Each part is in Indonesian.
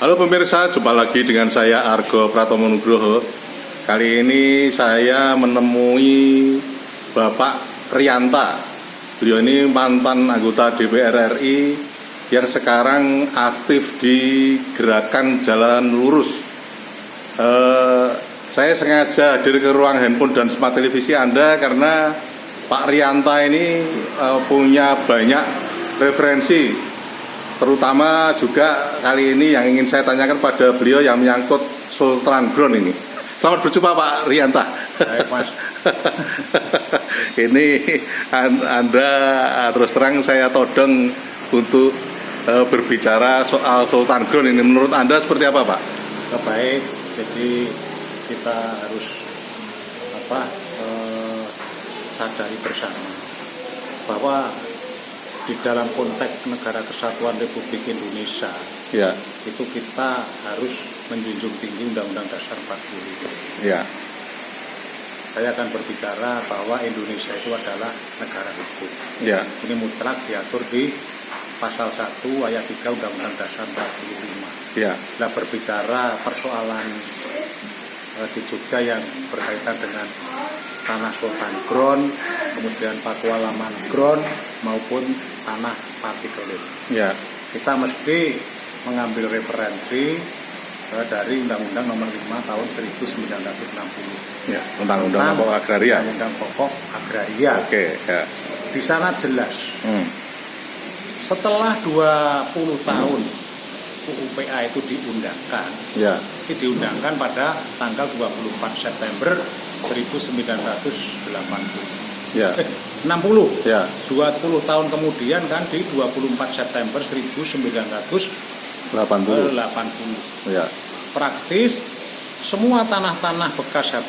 Halo pemirsa, jumpa lagi dengan saya Argo Pratomo Nugroho. Kali ini saya menemui Bapak Rianta. Beliau ini mantan anggota DPR RI yang sekarang aktif di Gerakan Jalan Lurus. Saya sengaja hadir ke ruang handphone dan smart televisi Anda karena Pak Rianta ini punya banyak referensi, terutama juga kali ini yang ingin saya tanyakan pada beliau yang menyangkut Sultan Ground ini. Selamat berjumpa Pak Rianta. Baik, Mas. Ini Anda terus terang saya todong untuk berbicara soal Sultan Ground ini. Menurut Anda seperti apa, Pak? Baik, jadi kita harus sadari bersama bahwa di dalam konteks Negara Kesatuan Republik Indonesia, ya, itu kita harus menjunjung tinggi Undang-Undang Dasar 45. Ya. Saya akan berbicara bahwa Indonesia itu adalah negara hukum. Ya. Ini mutlak diatur di pasal 1 ayat 3 Undang-Undang Dasar 45. Ya. Nah, berbicara persoalan di Jogja yang berkaitan dengan tanah Sultan Ground, kemudian Pakualaman Ground maupun tanah partikelir. Ya. Kita mesti mengambil referensi dari Undang-Undang Nomor 5 Tahun 1960. Ya, Undang-Undang Pokok Agraria. Undang-Undang Pokok Agraria. Oke, ya. Di sana jelas. Setelah 20 tahun UUPA itu diundangkan. Ya. Ini diundangkan pada tanggal 24 September 1980. Ya. 60. Ya. 20 tahun kemudian kan di 24 September 1980. Ya. Praktis semua tanah-tanah bekas hak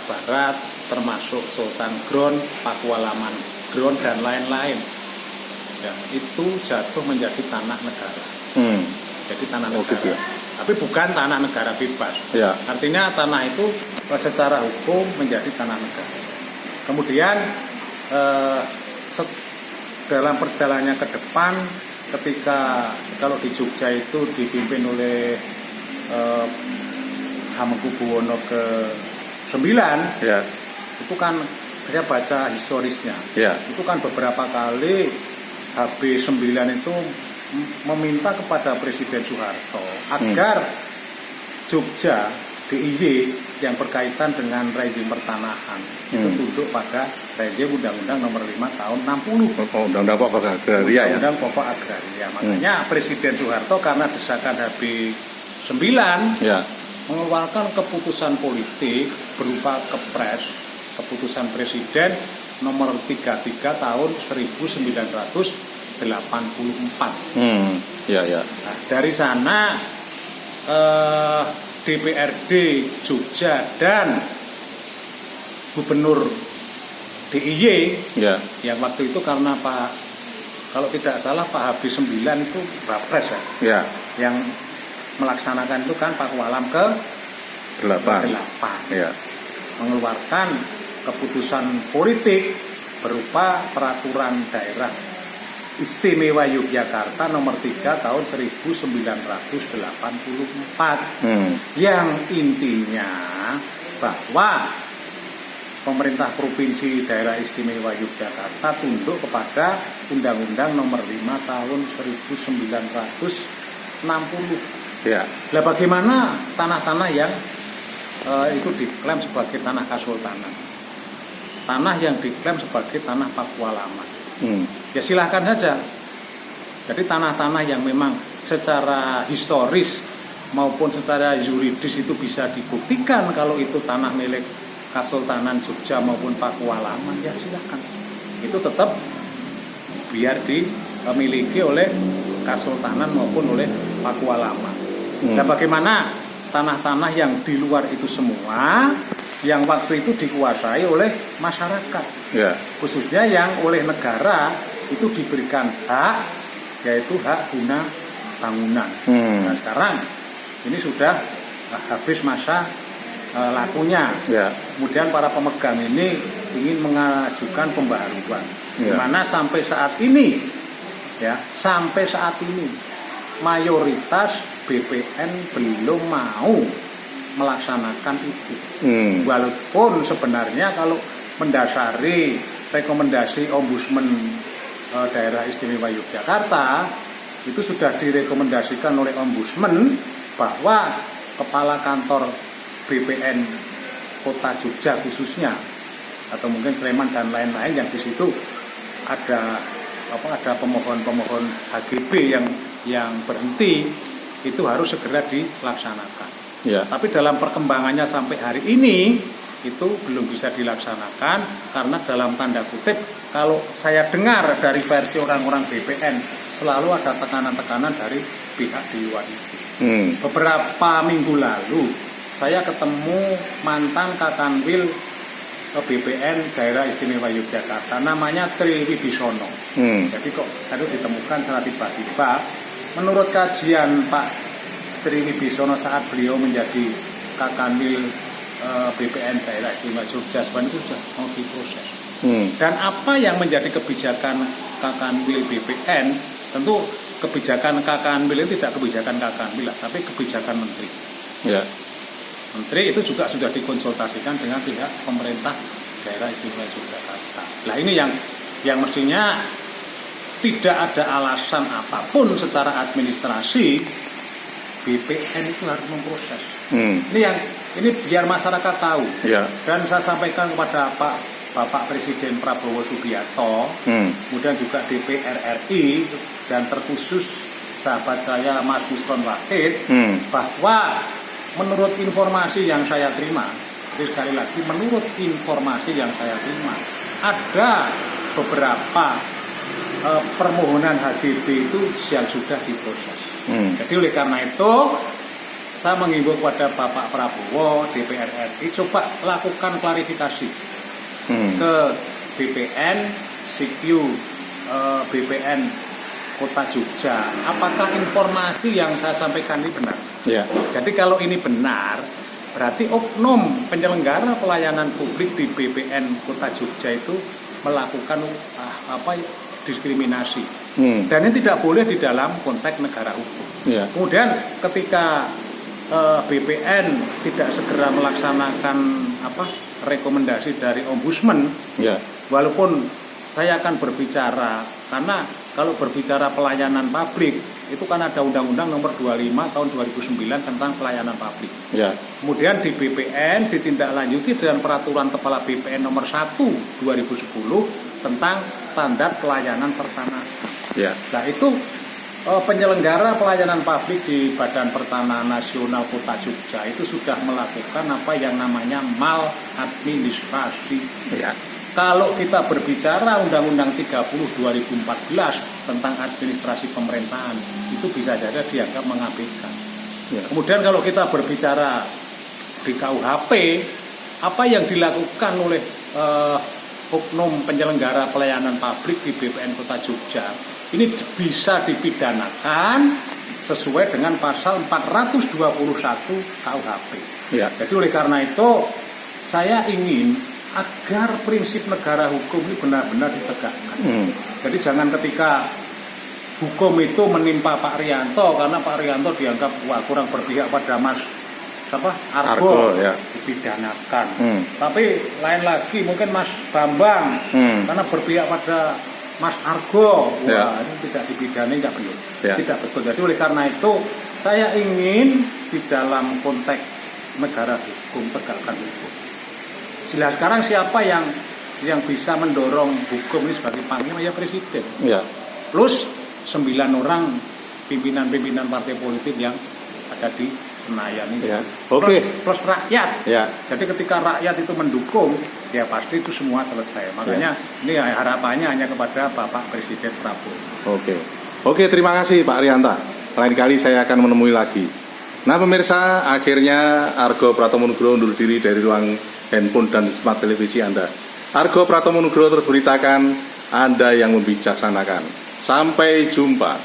barat termasuk Sultan Ground, Pakualaman Ground dan lain-lain. Ya, itu jatuh menjadi tanah negara. Jadi tanah negara. Gitu ya? Tapi bukan tanah negara bebas. Ya. Artinya tanah itu secara hukum menjadi tanah negara. Kemudian dalam perjalanannya ke depan, ketika kalau di Jogja itu dipimpin oleh Hamengkubuwono ke-9, Ya. itu kan saya baca historisnya. Ya. Itu kan beberapa kali HB9 itu meminta kepada Presiden Soeharto agar Jogja DIY yang berkaitan dengan rezim pertanahan itu tunduk pada rezim Undang-Undang Nomor 5 Tahun 60. Undang-Undang Pokok Agraria ya. Undang-Undang Pokok Agraria. Makanya Presiden Soeharto karena desakan HB9 Ya. mengeluarkan keputusan politik berupa Kepres, keputusan Presiden Nomor 33 Tahun 1984. Ya. Nah, dari sana DPRD Jogja dan Gubernur DIY Ya. yang waktu itu karena kalau tidak salah Pak HB9 itu Bapres ya, Ya. yang melaksanakan itu kan Pakualam ke-8 Ya. mengeluarkan keputusan politik berupa peraturan daerah Istimewa Yogyakarta nomor 3 tahun 1984 yang intinya bahwa pemerintah provinsi daerah istimewa Yogyakarta tunduk kepada Undang-Undang nomor 5 tahun 1960. Ya. Nah, bagaimana tanah-tanah yang itu diklaim sebagai tanah kasultanan, tanah yang diklaim sebagai tanah Pakualaman? Ya silahkan saja. Jadi tanah-tanah yang memang secara historis maupun secara yuridis itu bisa dibuktikan kalau itu tanah milik Kasultanan Jogja maupun Pakualaman, ya silahkan. Itu tetap biar dimiliki oleh Kasultanan maupun oleh Pakualaman. Nah, bagaimana tanah-tanah yang di luar itu semua yang waktu itu dikuasai oleh masyarakat, Ya. khususnya yang oleh negara itu diberikan hak, yaitu hak guna bangunan. Nah, sekarang ini sudah habis masa lakunya. Ya. Kemudian para pemegang ini ingin mengajukan pembaharuan, di Ya. mana sampai saat ini mayoritas BPN belum mau melaksanakan itu. Walaupun sebenarnya kalau mendasari rekomendasi Ombudsman Daerah Istimewa Yogyakarta itu sudah direkomendasikan oleh Ombudsman bahwa kepala kantor BPN Kota Jogja khususnya atau mungkin Sleman dan lain-lain yang di situ ada pemohon HGB yang berhenti itu harus segera dilaksanakan. Ya. Tapi dalam perkembangannya sampai hari ini itu belum bisa dilaksanakan karena dalam tanda kutip kalau saya dengar dari versi orang-orang BPN selalu ada tekanan-tekanan dari pihak di luar itu. Beberapa minggu lalu saya ketemu mantan Kakanwil BPN Daerah Istimewa Yogyakarta namanya Tri Wibisono. Jadi kok tadi ditemukan secara tiba-tiba menurut kajian Pak Tri Wibisono saat beliau menjadi Kakanwil BPN Daerah Istimewa Jogja sebenarnya itu sudah mau diproses. Dan apa yang menjadi kebijakan Kakanwil BPN, tentu kebijakan Kakanwil itu tidak kebijakan Kakanwil, tapi kebijakan menteri. Ya. Menteri itu juga sudah dikonsultasikan dengan pihak pemerintah Daerah Istimewa Yogyakarta. Nah ini yang mestinya tidak ada alasan apapun secara administrasi BPN itu harus memproses. Ini biar masyarakat tahu. Ya. Dan saya sampaikan kepada Bapak Presiden Prabowo Subianto, kemudian juga DPR RI dan terkhusus sahabat saya Mas Busron Wahid, bahwa menurut informasi yang saya terima, jadi sekali lagi menurut informasi yang saya terima, ada beberapa permohonan HGB itu yang sudah diproses. Jadi oleh karena itu saya mengimbau kepada Bapak Prabowo, DPR RI, coba lakukan klarifikasi ke BPN, CQ, BPN Kota Jogja. Apakah informasi yang saya sampaikan ini benar? Ya. Jadi kalau ini benar, berarti oknum penyelenggara pelayanan publik di BPN Kota Jogja itu melakukan diskriminasi. Dan ini tidak boleh di dalam konteks negara hukum. Ya. Kemudian ketika BPN tidak segera melaksanakan rekomendasi dari Ombudsman, ya. Walaupun saya akan berbicara karena kalau berbicara pelayanan publik itu kan ada Undang-Undang Nomor 25 Tahun 2009 tentang pelayanan publik. Ya. Kemudian di BPN ditindaklanjuti dengan Peraturan Kepala BPN Nomor 1 2010 tentang standar pelayanan pertanahan. Ya. Nah itu penyelenggara pelayanan publik di Badan Pertanahan Nasional Kota Jogja itu sudah melakukan apa yang namanya maladministrasi. Ya. Kalau kita berbicara Undang-Undang 30 2014 tentang administrasi pemerintahan, itu bisa jadi dianggap mengabaikan. Ya. Kemudian kalau kita berbicara di KUHP, apa yang dilakukan oleh oknum penyelenggara pelayanan publik di BPN Kota Jogja, ini bisa dipidanakan sesuai dengan pasal 421 KUHP. Ya. Jadi oleh karena itu saya ingin agar prinsip negara hukum ini benar-benar ditegakkan. Jadi jangan ketika hukum itu menimpa Pak Rianto karena Pak Rianto dianggap kurang berpihak pada Mas Argo ya. Dipidanakan. Tapi lain lagi mungkin Mas Bambang karena berpihak pada Mas Argo, ini tidak dipidana, tidak betul. Ya. Tidak betul. Jadi oleh karena itu saya ingin di dalam konteks negara hukum, tegakkan hukum. Sekarang siapa yang bisa mendorong hukum ini sebagai panglima? Ya Presiden. Ya. Plus 9 orang pimpinan-pimpinan partai politik yang ada di Senayan ini. Ya. Oke. Plus rakyat. Ya. Jadi ketika rakyat itu mendukung, ya pasti itu semua selesai. Makanya ini harapannya hanya kepada Bapak Presiden Prabowo. Oke, terima kasih Pak Rianta. Lain kali saya akan menemui lagi. Nah pemirsa, akhirnya Argo Pratomo Nugroho undur diri dari ruang handphone dan smart televisi Anda. Argo Pratomo Nugroho terberitakan, Anda yang membijaksanakan. Sampai jumpa.